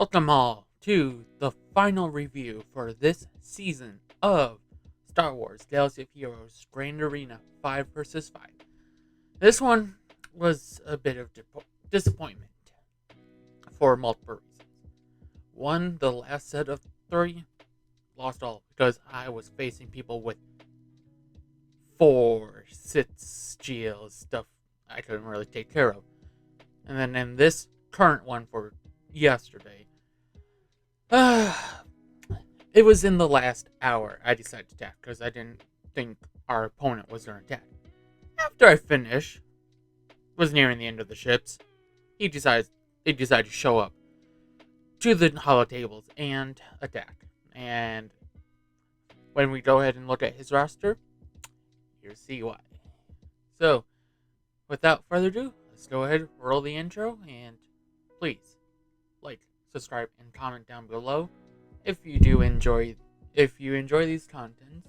Welcome all to the final review for this season of Star Wars Galaxy of Heroes Grand Arena 5 vs. 5. This one was a bit of disappointment for multiple reasons. One, the last set of 3 lost all because I was facing people with 4, 6 GLs, stuff I couldn't really take care of. And then in this current one for yesterday, it was in the last hour I decided to attack because I didn't think our opponent was going to attack. After I finished, was nearing the end of the ships, he decided to show up to the hollow tables and attack. And when we go ahead and look at his roster, you'll see why. So, without further ado, let's go ahead, roll the intro, and please like, subscribe, and comment down below if you enjoy these contents.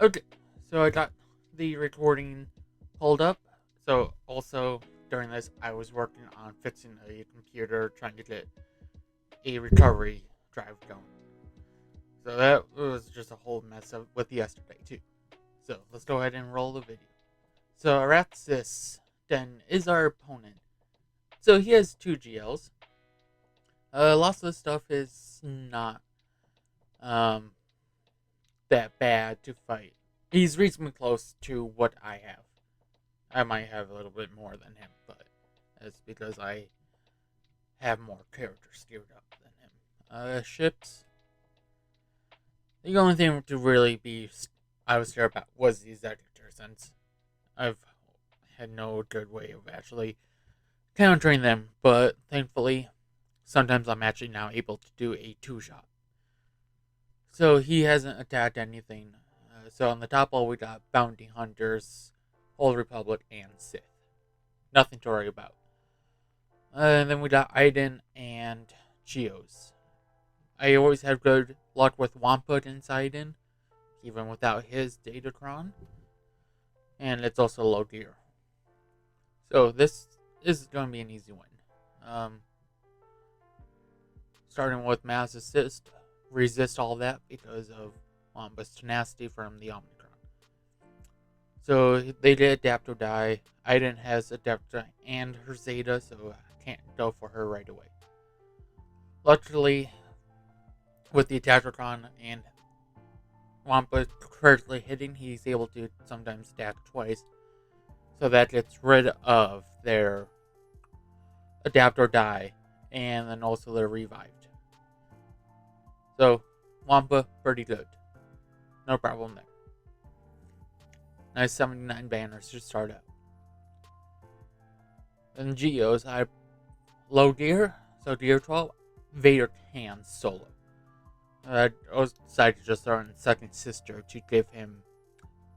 Okay, so I got the recording pulled up. So also during this, I was working on fixing a computer, trying to get a recovery drive going. So that was just a whole mess up with yesterday too. So let's go ahead and roll the video. So Araxis then is our opponent. So he has 2 GLs. Lots of the stuff is not that bad to fight. He's reasonably close to what I have. I might have a little bit more than him, but that's because I have more characters geared up than him. Ships. The only thing to really I was scared about was the executor, since I've had no good way of actually countering them, but thankfully, sometimes I'm actually now able to do a 2-shot. So he hasn't attacked anything. So on the top wall, we got Bounty Hunters, Old Republic, and Sith. Nothing to worry about. And then we got Iden and Geos. I always have good luck with Wampa and Iden, even without his Datacron. And it's also low gear. So this is going to be an easy win. Starting with Mass Assist, resist all that because of Wampa's tenacity from the Omicron. So they did adapt or die. Iden has Adepta and her Zeta, so I can't go for her right away. Luckily, with the Attackercon and Wampa correctly hitting, he's able to sometimes attack twice. So that gets rid of their adapt or die, and then also they're revived. So, Wampa, pretty good. No problem there. Nice 79 banners to start out. Then Geos, I low gear, so gear 12, Vader can solo. I decided to just throw in Second Sister to give him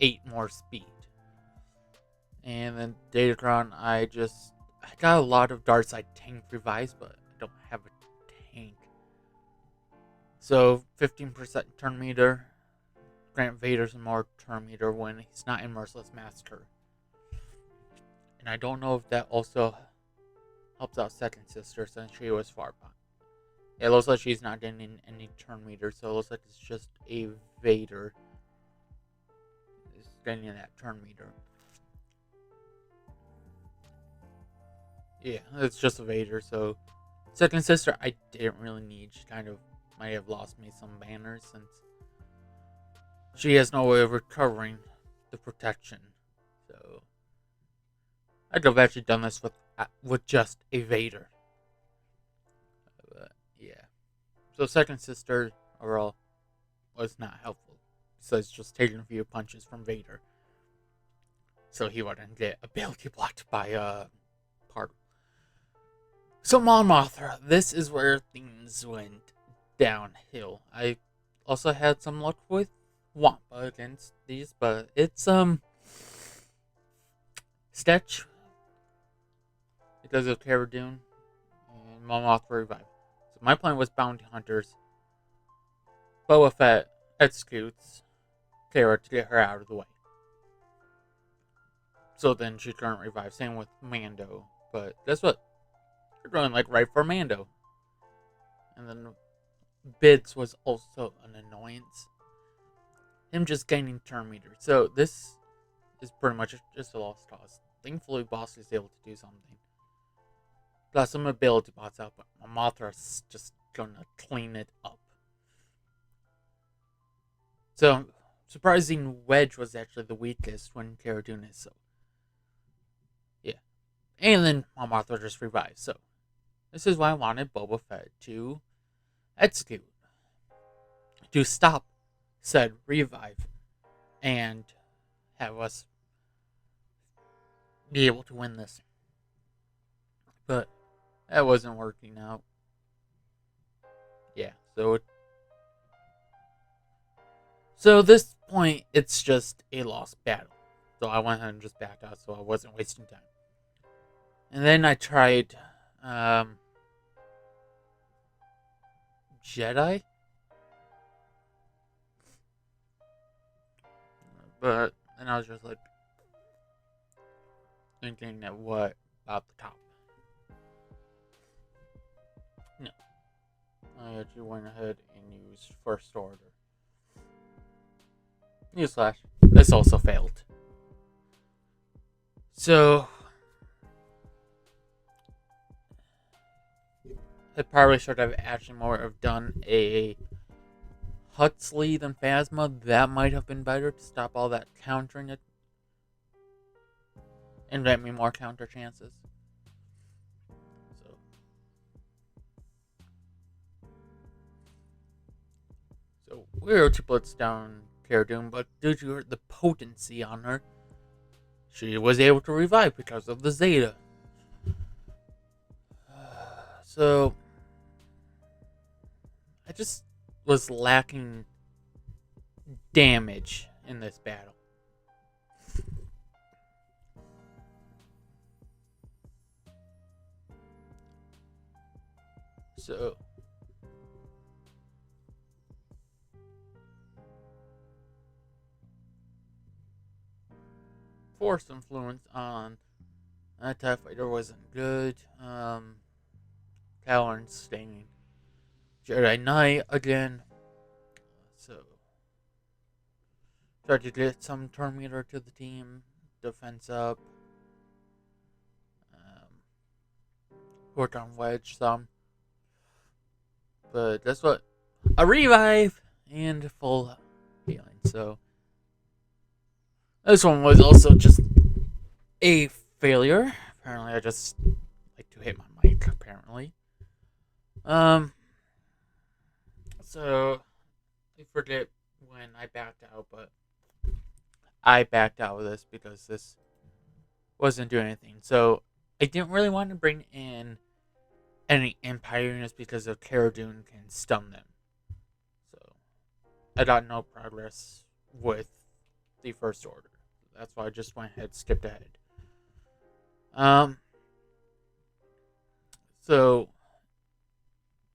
8 more speed. And then Datacron, I got a lot of dark side tank revives, but I don't have a tank. So 15% turn meter. Grant Vader some more turn meter when he's not in Merciless Massacre. And I don't know if that also helps out Second Sister since she was far behind. It looks like she's not getting any turn meter, so it looks like it's just a Vader is getting that turn meter. Yeah, it's just a Vader, so Second Sister I didn't really need. She kind of might have lost me some banners since she has no way of recovering the protection. So I could have actually done this with just a Vader. But yeah. So Second Sister overall was not helpful. Besides just taking a few punches from Vader. So he wouldn't get ability blocked by Particle. So Mon Mothra, this is where things went downhill. I also had some luck with Wampa against these, but it's Stetch because of Cara Dune and Mon Mothra Revive. So my plan was Bounty Hunters. Boba Fett executes Cara to get her out of the way. So then she couldn't revive. Same with Mando. But guess what? They're going like right for Mando. And then Bids was also an annoyance. Him just gaining turn meter. So this is pretty much just a lost cause. Thankfully, Boss is able to do something. Plus some ability bots out, but Mothra's just gonna clean it up. So, surprising Wedge was actually the weakest when Cara Dune is, so. Yeah. And then Mothra just revives, so. This is why I wanted Boba Fett to execute. To stop said revive. And have us be able to win this. But that wasn't working out. Yeah, so this point, it's just a lost battle. So I went ahead and just backed out so I wasn't wasting time. And then I tried Jedi. But then I was just like thinking that what about the top? No. I actually went ahead and used First Order. Newsflash. This also failed. So I probably should have actually more have done a Huxley than Phasma. That might have been better to stop all that countering it and get me more counter chances. So we were able to blitz down Cara Dune, but due to the potency on her, she was able to revive because of the Zeta. So I just was lacking damage in this battle. So Force influence on that TIE Fighter wasn't good. Talon's staying Jedi Knight again. So tried to get some turn meter to the team. Defense up. Work on Wedge some. But that's what? A revive and full healing. So this one was also just a failure. Apparently I just like to hit my mic, apparently. So I forget when I backed out, but I backed out of this because this wasn't doing anything. So I didn't really want to bring in any Empire units because of Cara Dune can stun them. So I got no progress with the First Order. That's why I just went ahead, skipped ahead. So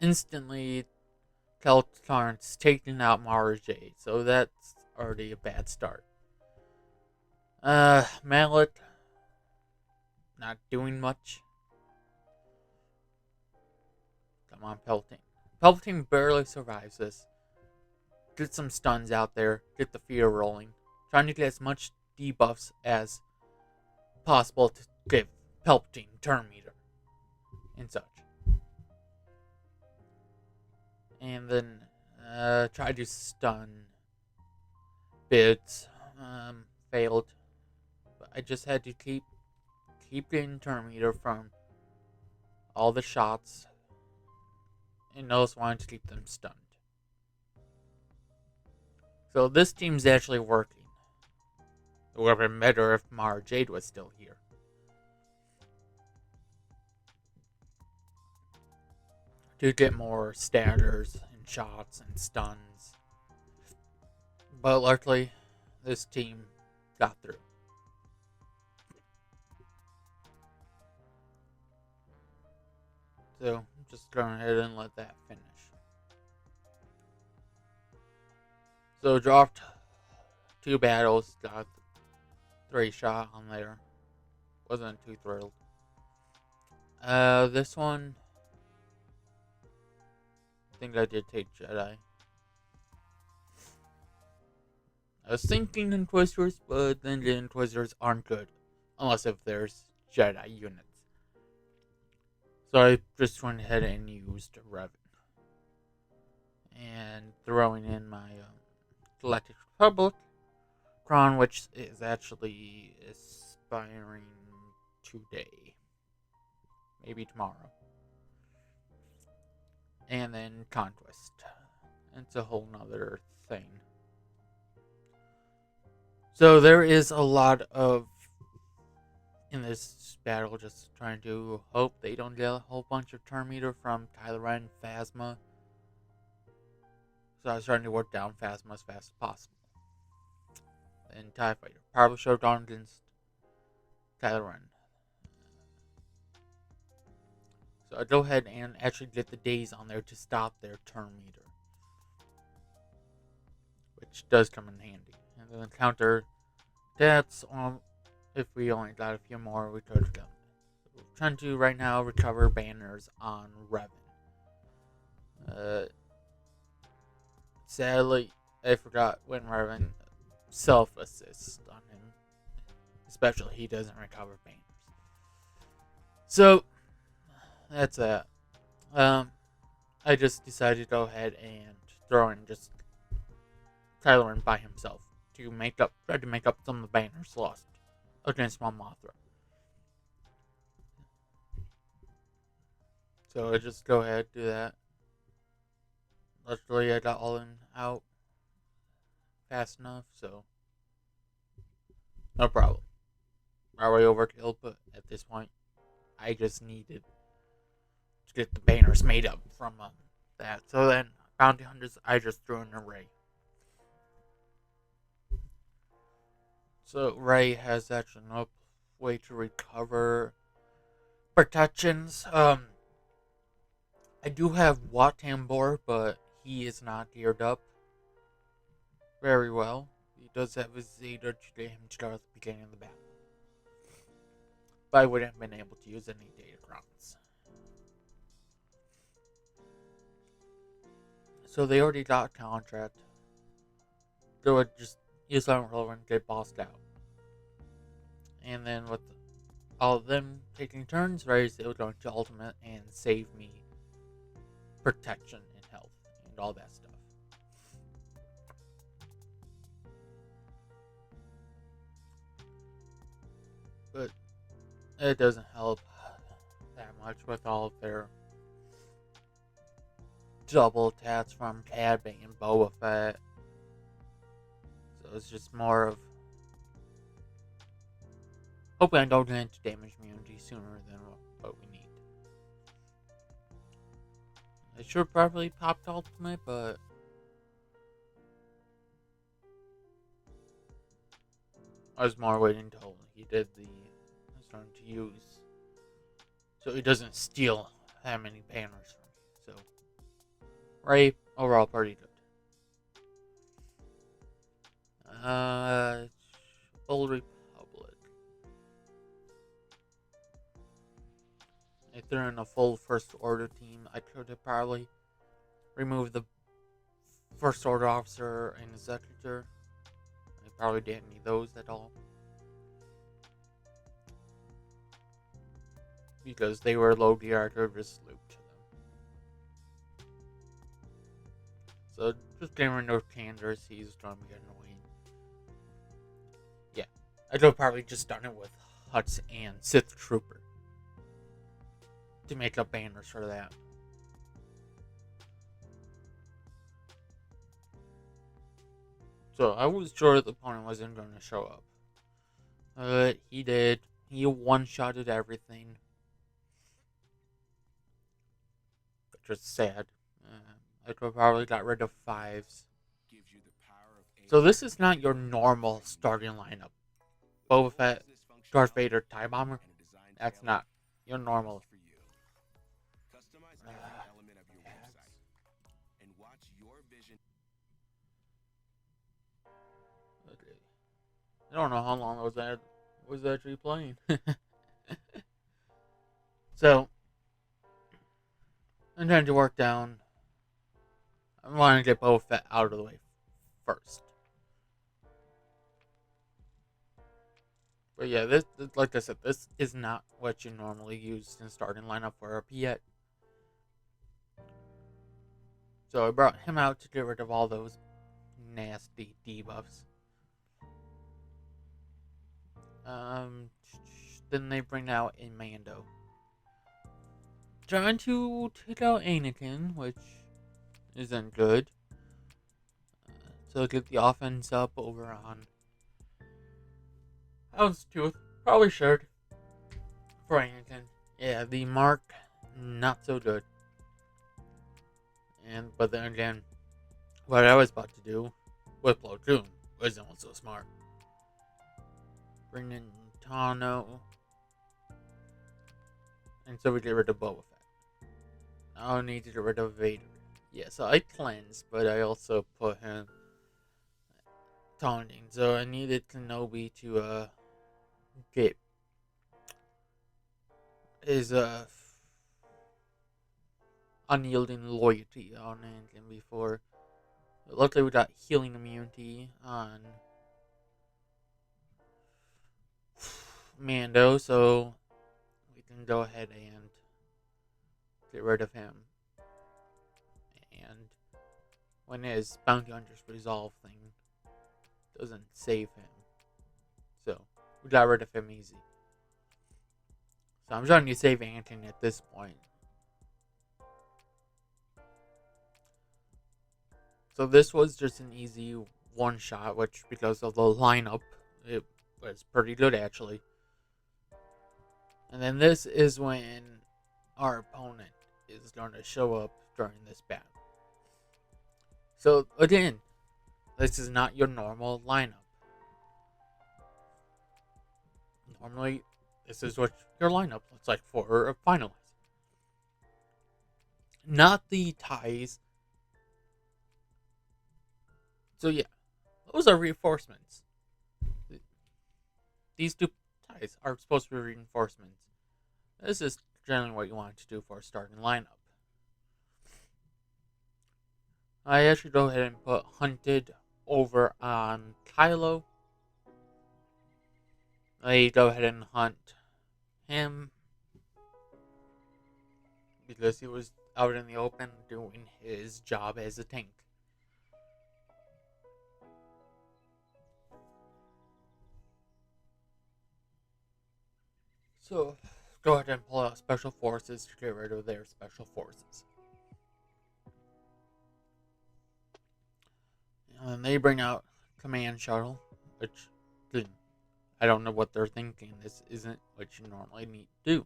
instantly Caltarn's taking out Mara Jade, so that's already a bad start. Mallet not doing much. Come on, Palpatine. Palpatine barely survives this. Get some stuns out there, get the fear rolling. Trying to get as much debuffs as possible to give Palpatine turn meter and such. And then try to stun Bids. Failed. But I just had to keep getting turn meter from all the shots. And those wanted to keep them stunned. So this team's actually working. It would have been better if Mara Jade was still here. To get more staggers and shots and stuns. But luckily, this team got through. So, just go ahead and let that finish. So, dropped 2 battles, got 3 shot on there. wasn't too thrilled. This one, I think I did take Jedi. I was thinking Inquisitors, but then the Inquisitors aren't good. Unless if there's Jedi units. So I just went ahead and used Revan. And throwing in my Galactic Republic Crown, which is actually expiring today. Maybe tomorrow. And then Conquest. It's a whole nother thing. So there is a lot of, in this battle, just trying to hope they don't get a whole bunch of turn meter from Kylo Ren, Phasma. So I was trying to work down Phasma as fast as possible. And TIE Fighter. Probably should have gone against Kylo Ren. So I go ahead and actually get the days on there to stop their turn meter. Which does come in handy. And then counter that's if we only got a few more, we could have done it. So we're trying to right now recover banners on Revan. Sadly, I forgot when Revan self-assists on him. Especially he doesn't recover banners. So that's that. I just decided to go ahead and throw in just Kylo Ren by himself to try to make up some of the banners lost against Mon Mothra. So I just go ahead do that. Luckily, I got all in out fast enough, so no problem. Probably overkill, but at this point, I just needed to get the banners made up from that. So then, bounty hunters, I just threw an array. So Ray has actually no way to recover protections. I do have Wat Tambor, but he is not geared up very well. He does have his Zeta to get him started at the beginning of the battle. But I wouldn't have been able to use any data crowns. So they already got a contract. They would just use that relevant and get bossed out. And then with all of them taking turns, Ray's able to go into ultimate and save me protection and health and all that stuff. But it doesn't help that much with all of their double attacks from Cad Bane and Boba Fett. So it's just more of hoping I don't get into damage immunity sooner than what we need. I should probably popped ultimate, but I was more waiting until he did the starting to use, so he doesn't steal that many banners from me. So Ray overall pretty good. Old Republic. If they're in a full First Order team, I could have probably removed the First Order officer and executor. I probably didn't need those at all, because they were low gear. I could just loop to them. So just getting rid of Candors, he's going to be annoying. Yeah, I could have probably just done it with Huts and Sith Trooper to make up banners for that. So I was sure the opponent wasn't going to show up. But he did. He one-shotted everything. Which was sad. I could have probably got rid of 5s. So this is not your normal starting lineup. Boba Fett, Darth Vader, TIE Bomber. That's not your normal. Okay. I don't know how long I was actually playing. So, I'm trying to work down. I want to get Boba Fett out of the way first. But yeah, this, like I said, this is not what you normally use in starting lineup for RP yet. So I brought him out to get rid of all those nasty debuffs. Then they bring out a Mando. Trying to take out Anakin, which isn't good. So get the offense up over on Houndstooth. Probably should. For Anakin. Yeah, the mark, not so good. But then again, what I was about to do with Platoon wasn't so smart. Bring in Tano. And so we get rid of Boba Fett. Now I need to get rid of Vader. Yeah, so I cleansed, but I also put him taunting. So I needed Kenobi to get his unyielding loyalty on Anakin before. Luckily we got healing immunity on Mando, so we can go ahead and get rid of him. And when his bounty hunters resolve thing doesn't save him, so we got rid of him easy. So I'm trying to save Anakin at this point. So this was just an easy one shot, which because of the lineup, it was pretty good actually. And then this is when our opponent is going to show up during this battle. So again, this is not your normal lineup. Normally, this is what your lineup looks like for a finalist. Not the ties. So yeah, those are reinforcements. These two ties are supposed to be reinforcements. This is generally what you want to do for a starting lineup. I actually go ahead and put Hunted over on Kylo. I go ahead and hunt him because he was out in the open doing his job as a tank. So, go ahead and pull out Special Forces to get rid of their Special Forces. And they bring out Command Shuttle, which I don't know what they're thinking. This isn't what you normally need to do.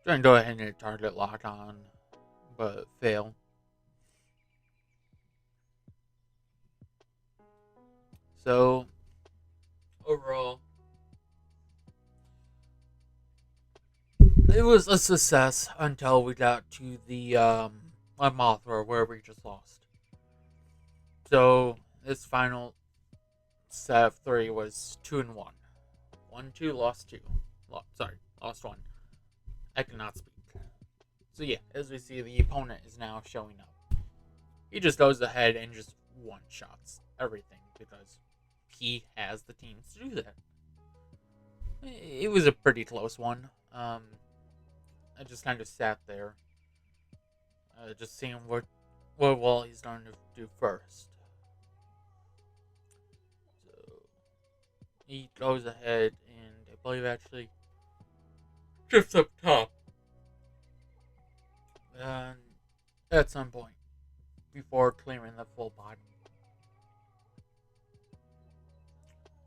Try and go ahead and target lock on, but fail. So, overall, it was a success until we got to the Mothra where we just lost. So this final set of 3 was 2-1. 1-2, lost 2. Lost 1. I cannot speak. So yeah, as we see, the opponent is now showing up. He just goes ahead and just one-shots everything because he has the teams to do that. It was a pretty close one. I just kind of sat there, just seeing what he's going to do first. So he goes ahead and I believe actually drifts up top at some point before clearing the full body.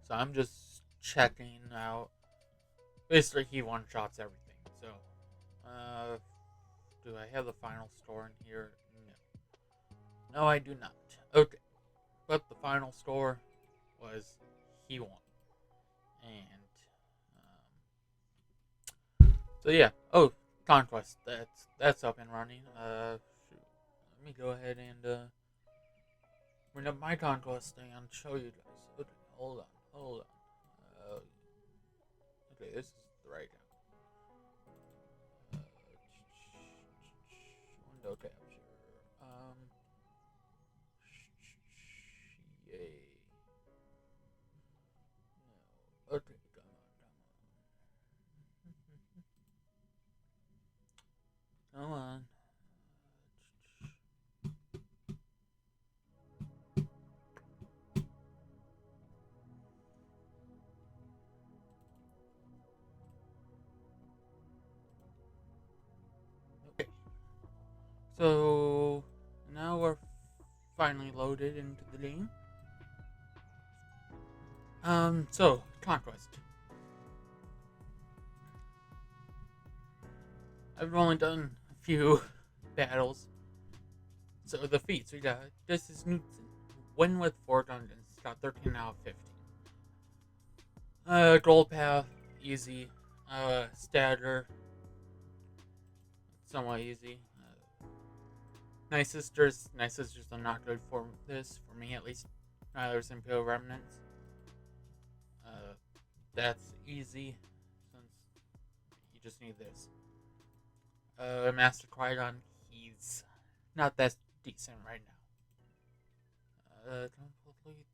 So I'm just checking out. Basically, he one-shots everything. So, do I have the final score in here? No. No, I do not. Okay. But the final score was he won. And, so yeah. Oh, Conquest. That's up and running. Shoot. Let me go ahead and, bring up my Conquest and show you guys. Okay, hold on. Okay, this is the right one. So now we're finally loaded into the game. So conquest. I've only done a few battles. So the feats we got. This is Newton. Win with 4 dungeons. Got 13 out of 15. Gold path, easy. Stagger, somewhat easy. Night Sisters. Night Sisters are not good for this, for me at least. There's Imperial Remnants. Uh, that's easy, since you just need this. Master Qui-Gon, he's not that decent right now. Complete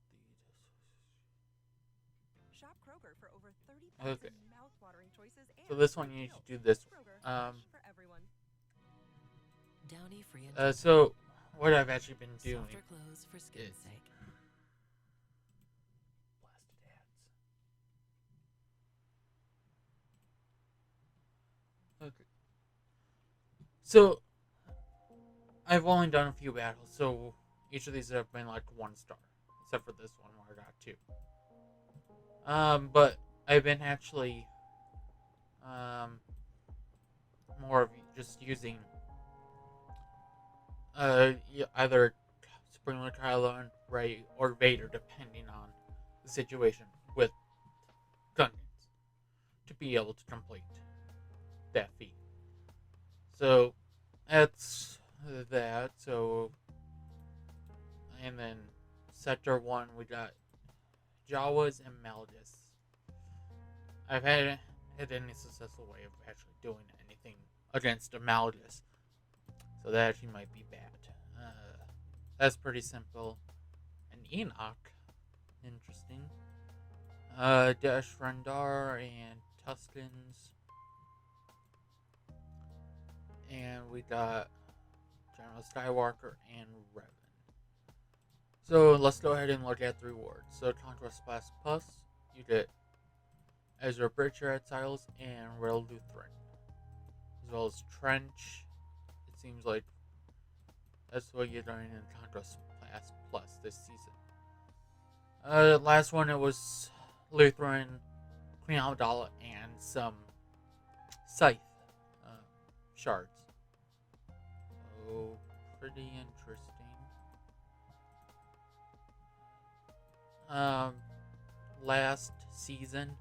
Shop Kroger for over 30 okay. mouth-watering choices and So this one you need to do this. Kroger, for everyone. Downy free and So what I've actually been doing softer clothes for skin's sake. Blasted ads. Okay. So I've only done a few battles, so each of these have been like 1 star, except for this one where I got 2. But I've been actually more of just using either Springler, Kylo, and Rey, or Vader, depending on the situation with Gungans, to be able to complete that feat. So that's that. So, and then Sector 1, we got Jawas and Malgus. I've had any successful way of actually doing anything against a Malgus, so that actually might be bad. That's pretty simple. An Enoch, interesting. Dash Rendar and Tuscans. And we got General Skywalker and Revan. So let's go ahead and look at the rewards. So Conquest Plus, you get Ezra Bridger at Siles and Rail Lutheran, as well as Trench. It seems like that's what you're doing in Conquest Plus this season. Last one it was Lutheran, Queen Amidala, and some Scythe shards. So pretty interesting. Last season,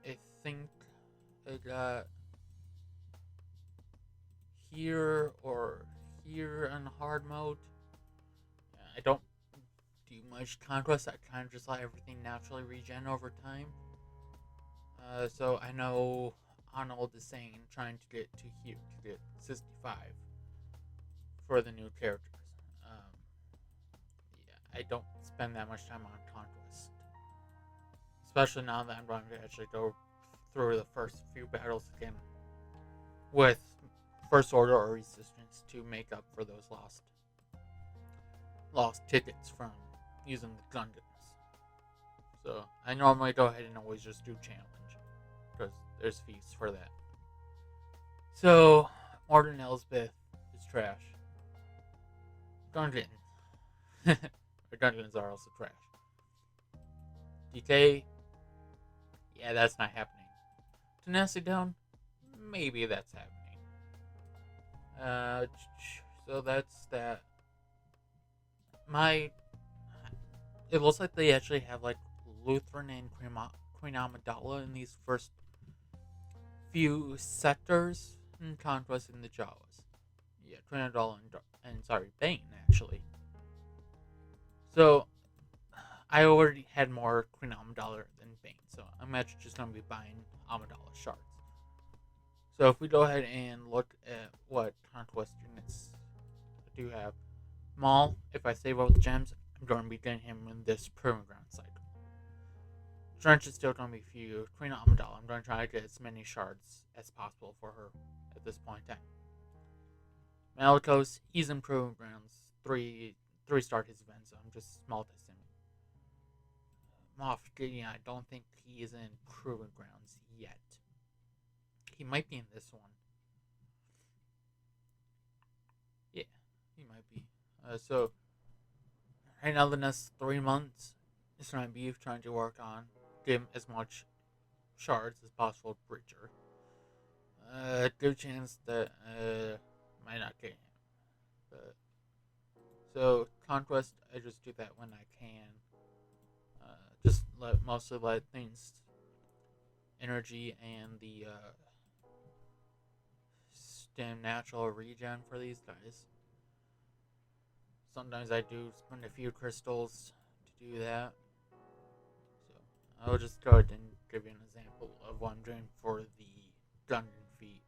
I think I got here or here on hard mode. I don't do much conquest. I kind of just let everything naturally regen over time. So I know Arnold is saying trying to get to here to get 65 for the new characters. Yeah, I don't spend that much time on conquest, especially now that I'm going to actually go through the first few battles again with First Order or Resistance to make up for those lost tickets from using the Gungans. So I normally go ahead and always just do challenge, because there's fees for that. So Morden Elsbeth is trash. Gungan. The Gungans are also trash. DK, yeah, that's not happening. Tenacity down, maybe that's happening. So that's that. It looks like they actually have like Lutheran and Queen Amidala in these first few sectors in Conquest in the Jawas. Yeah, Queen Amidala and Bane actually. So I already had more Queen Amidala than Bane, so I'm actually just gonna be buying Amidala shards. So if we go ahead and look at what Conquest units do have, Maul, if I save all the gems, I'm going to be getting him in this Proving Ground cycle. Trench is still going to be few. Queen Amidala, I'm going to try to get as many shards as possible for her at this point in time. Malicos, he's in Proving Grounds. 3-star his event, so I'm just small testing. Moff Gideon, I don't think he is in Proving Grounds yet. He might be in this one. Yeah, he might be. So right now, the next 3 months is going to be trying to work on getting as much shards as possible to Bridger. Good chance that might not get him. But so conquest, I just do that when I can. Just mostly let things, energy and the stem natural regen for these guys. Sometimes I do spend a few crystals to do that. So I'll just go ahead and give you an example of what I'm doing for the dungeon feat,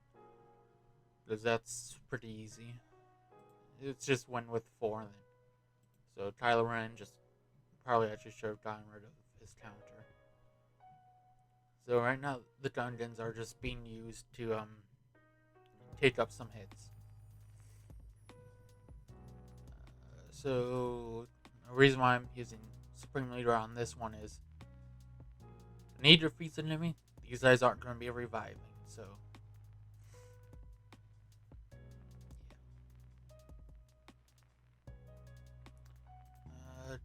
because that's pretty easy. It's just one with 4 then. So Kylo Ren just probably actually should have gotten rid of his counter. So right now the dungeons are just being used to take up some hits. So the reason why I'm using Supreme Leader on this one is I need to defeat an enemy. These guys aren't going to be reviving, so yeah.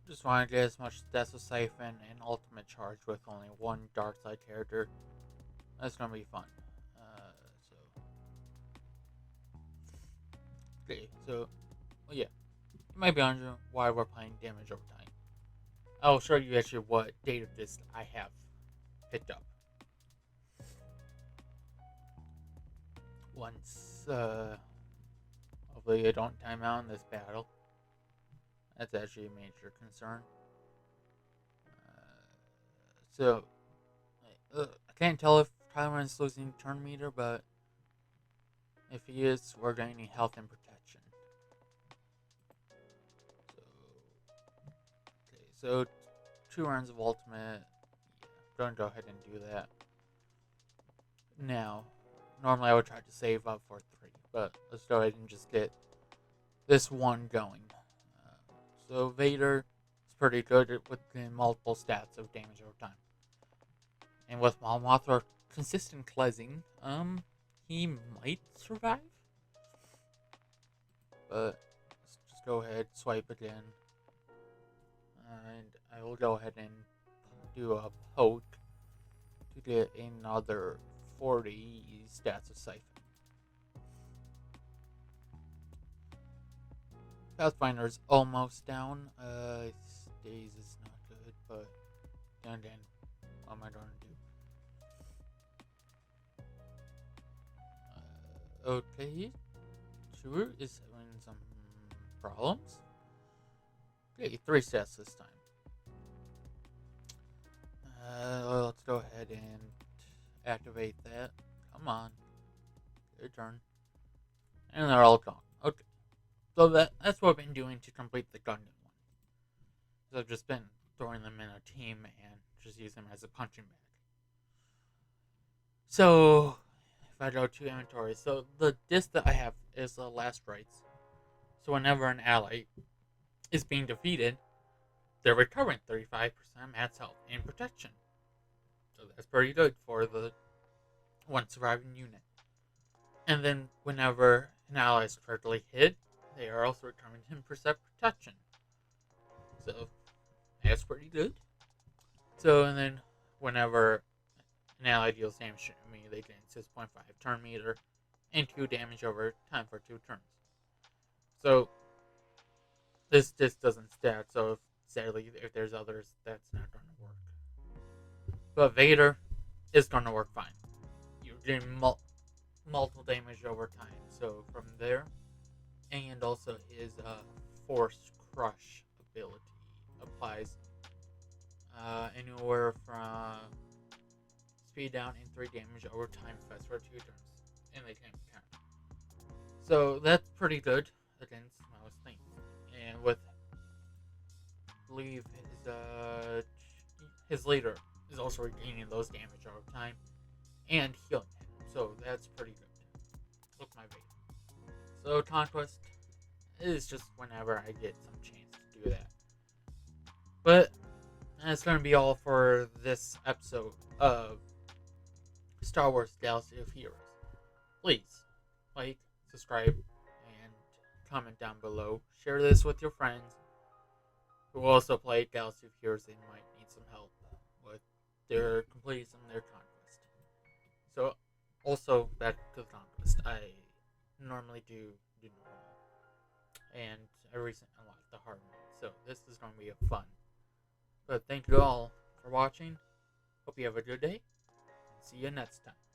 Just want to get as much Death of Siphon and Ultimate Charge with only one Dark Side character. That's going to be fun. Okay, so well, yeah, you might be wondering why we're playing damage over time. I'll show you actually what data disc I have picked up. Once, hopefully I don't time out in this battle. That's actually a major concern. So, I can't tell if Kylo is losing turn meter, but if he is, we're gaining health and protection. So 2 rounds of ultimate. Yeah, going to go ahead and do that. Now, normally I would try to save up for 3, but let's go ahead and just get this one going. So Vader is pretty good with multiple stats of damage over time. And with Mol Mothra consistent cleansing, he might survive. But let's just go ahead, swipe again. And I will go ahead and do a poke to get another 40 stats of Siphon. Pathfinder's almost down. Days is not good, but then what am I going to do? Okay. Sure is having some problems. Okay, 3 stats this time. Let's go ahead and activate that. Come on. Your turn. And they're all gone. Okay. So that's what I've been doing to complete the Gundam one. So I've just been throwing them in a team and just using them as a punching bag. So if I go to inventory, so the disc that I have is the last rites. So whenever an ally is being defeated, they're recovering 35% max health and protection. So that's pretty good for the one surviving unit. And then whenever an ally is critically hit, they are also recovering 10% protection. So that's pretty good. So and then whenever an ally deals damage to me, they gain 6.5 turn meter and 2 damage over time for 2 turns. So this doesn't stat, so sadly if there's others, that's not going to work. But Vader is going to work fine. You're getting multiple damage over time, so from there, and also his Force Crush ability applies anywhere from speed down and 3 damage over time fast for 2 turns, and they can't be countered. So that's pretty good against most things. And with, I believe his leader is also regaining those damage over time and healing him. So that's pretty good. Look my Vader. So conquest is just whenever I get some chance to do that. But that's going to be all for this episode of Star Wars Galaxy of Heroes. Please like, subscribe, and comment down below. Share this with your friends who also play Galaxy of Heroes and might need some help with their completing their conquest. So, also back to the conquest. I normally do normal, and I recently unlocked the hard mode. So this is going to be a fun. But thank you all for watching. Hope you have a good day. And see you next time.